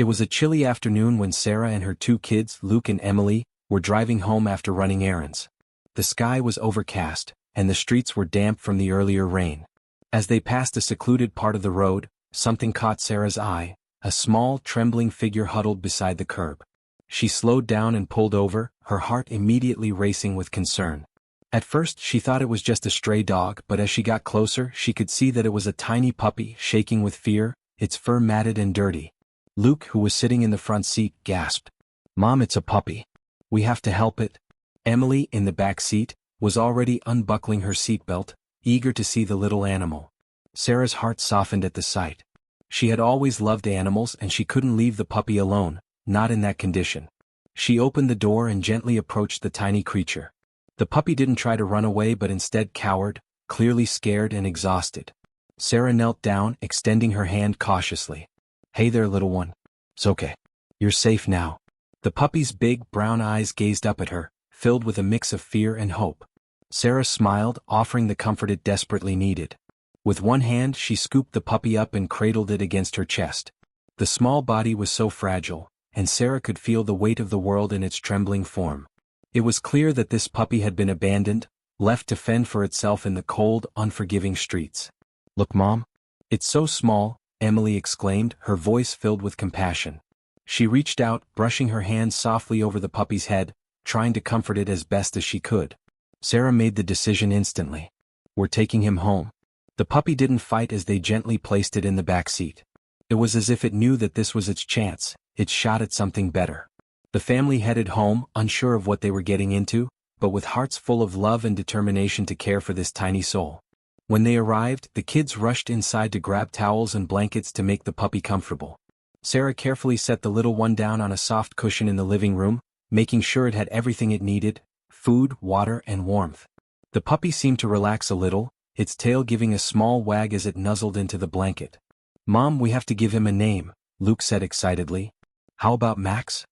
It was a chilly afternoon when Sarah and her two kids, Luke and Emily, were driving home after running errands. The sky was overcast, and the streets were damp from the earlier rain. As they passed a secluded part of the road, something caught Sarah's eye, a small, trembling figure huddled beside the curb. She slowed down and pulled over, her heart immediately racing with concern. At first she thought it was just a stray dog, but as she got closer she could see that it was a tiny puppy, shaking with fear, its fur matted and dirty. Luke, who was sitting in the front seat, gasped, "Mom, it's a puppy. We have to help it." Emily, in the back seat, was already unbuckling her seatbelt, eager to see the little animal. Sarah's heart softened at the sight. She had always loved animals and she couldn't leave the puppy alone, not in that condition. She opened the door and gently approached the tiny creature. The puppy didn't try to run away but instead cowered, clearly scared and exhausted. Sarah knelt down, extending her hand cautiously. "Hey there, little one. It's okay. You're safe now." The puppy's big brown eyes gazed up at her, filled with a mix of fear and hope. Sarah smiled, offering the comfort it desperately needed. With one hand she scooped the puppy up and cradled it against her chest. The small body was so fragile, and Sarah could feel the weight of the world in its trembling form. It was clear that this puppy had been abandoned, left to fend for itself in the cold, unforgiving streets. "Look, Mom. It's so small," Emily exclaimed, her voice filled with compassion. She reached out, brushing her hand softly over the puppy's head, trying to comfort it as best as she could. Sarah made the decision instantly. "We're taking him home." The puppy didn't fight as they gently placed it in the back seat. It was as if it knew that this was its chance, its shot at something better. The family headed home, unsure of what they were getting into, but with hearts full of love and determination to care for this tiny soul. When they arrived, the kids rushed inside to grab towels and blankets to make the puppy comfortable. Sarah carefully set the little one down on a soft cushion in the living room, making sure it had everything it needed: food, water, and warmth. The puppy seemed to relax a little, its tail giving a small wag as it nuzzled into the blanket. "Mom, we have to give him a name," Luke said excitedly. "How about Max?"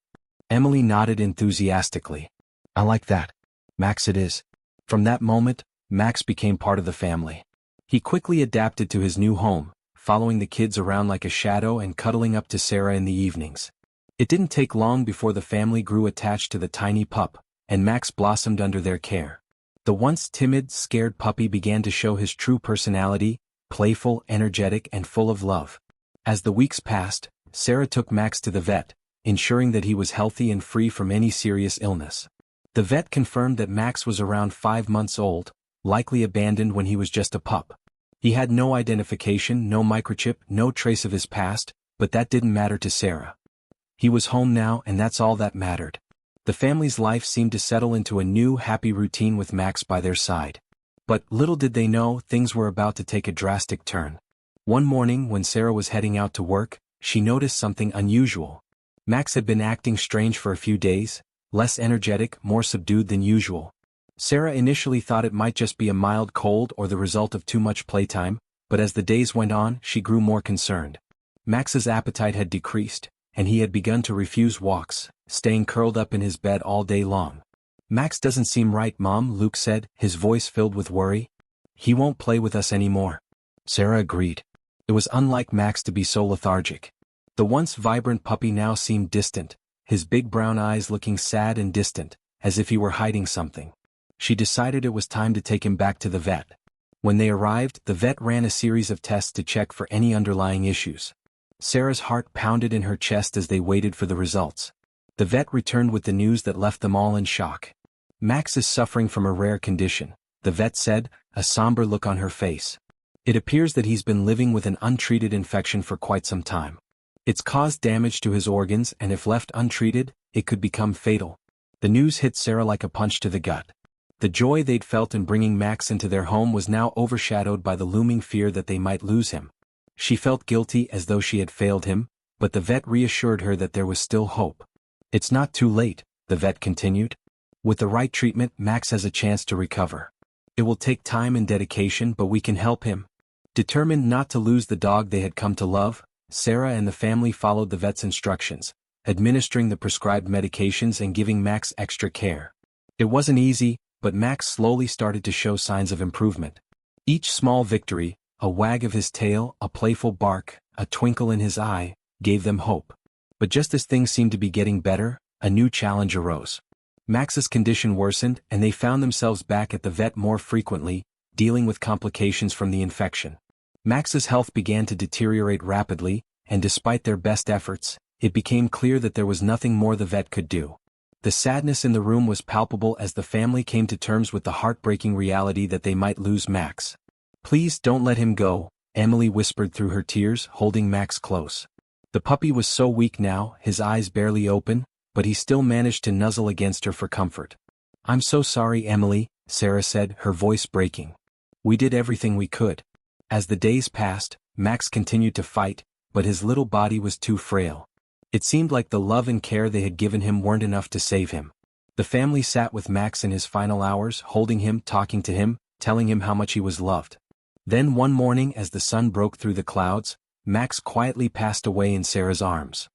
Emily nodded enthusiastically. "I like that. Max it is." From that moment, Max became part of the family. He quickly adapted to his new home, following the kids around like a shadow and cuddling up to Sarah in the evenings. It didn't take long before the family grew attached to the tiny pup, and Max blossomed under their care. The once timid, scared puppy began to show his true personality, playful, energetic, and full of love. As the weeks passed, Sarah took Max to the vet, ensuring that he was healthy and free from any serious illness. The vet confirmed that Max was around 5 months old, likely abandoned when he was just a pup. He had no identification, no microchip, no trace of his past, but that didn't matter to Sarah. He was home now, and that's all that mattered. The family's life seemed to settle into a new, happy routine with Max by their side. But little did they know, things were about to take a drastic turn. One morning, when Sarah was heading out to work, she noticed something unusual. Max had been acting strange for a few days, less energetic, more subdued than usual. Sarah initially thought it might just be a mild cold or the result of too much playtime, but as the days went on, she grew more concerned. Max's appetite had decreased, and he had begun to refuse walks, staying curled up in his bed all day long. "Max doesn't seem right, Mom," Luke said, his voice filled with worry. "He won't play with us anymore." Sarah agreed. It was unlike Max to be so lethargic. The once vibrant puppy now seemed distant, his big brown eyes looking sad and distant, as if he were hiding something. She decided it was time to take him back to the vet. When they arrived, the vet ran a series of tests to check for any underlying issues. Sarah's heart pounded in her chest as they waited for the results. The vet returned with the news that left them all in shock. "Max is suffering from a rare condition," the vet said, a somber look on her face. "It appears that he's been living with an untreated infection for quite some time. It's caused damage to his organs, and if left untreated, it could become fatal." The news hit Sarah like a punch to the gut. The joy they'd felt in bringing Max into their home was now overshadowed by the looming fear that they might lose him. She felt guilty, as though she had failed him, but the vet reassured her that there was still hope. "It's not too late," the vet continued. "With the right treatment, Max has a chance to recover. It will take time and dedication, but we can help him." Determined not to lose the dog they had come to love, Sarah and the family followed the vet's instructions, administering the prescribed medications and giving Max extra care. It wasn't easy, but Max slowly started to show signs of improvement. Each small victory, a wag of his tail, a playful bark, a twinkle in his eye, gave them hope. But just as things seemed to be getting better, a new challenge arose. Max's condition worsened and they found themselves back at the vet more frequently, dealing with complications from the infection. Max's health began to deteriorate rapidly, and despite their best efforts, it became clear that there was nothing more the vet could do. The sadness in the room was palpable as the family came to terms with the heartbreaking reality that they might lose Max. "Please don't let him go," Emily whispered through her tears, holding Max close. The puppy was so weak now, his eyes barely open, but he still managed to nuzzle against her for comfort. "I'm so sorry, Emily," Sarah said, her voice breaking. "We did everything we could." As the days passed, Max continued to fight, but his little body was too frail. It seemed like the love and care they had given him weren't enough to save him. The family sat with Max in his final hours, holding him, talking to him, telling him how much he was loved. Then one morning as the sun broke through the clouds, Max quietly passed away in Sarah's arms.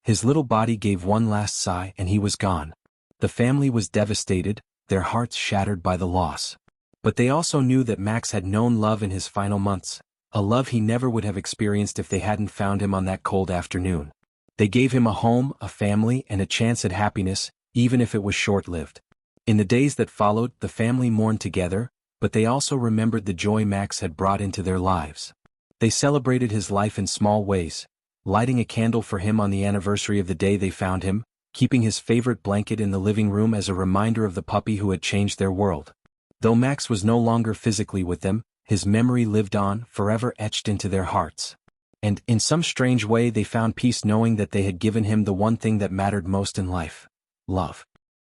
His little body gave one last sigh and he was gone. The family was devastated, their hearts shattered by the loss. But they also knew that Max had known love in his final months, a love he never would have experienced if they hadn't found him on that cold afternoon. They gave him a home, a family, and a chance at happiness, even if it was short-lived. In the days that followed, the family mourned together, but they also remembered the joy Max had brought into their lives. They celebrated his life in small ways, lighting a candle for him on the anniversary of the day they found him, keeping his favorite blanket in the living room as a reminder of the puppy who had changed their world. Though Max was no longer physically with them, his memory lived on, forever etched into their hearts. And, in some strange way, they found peace knowing that they had given him the one thing that mattered most in life: love.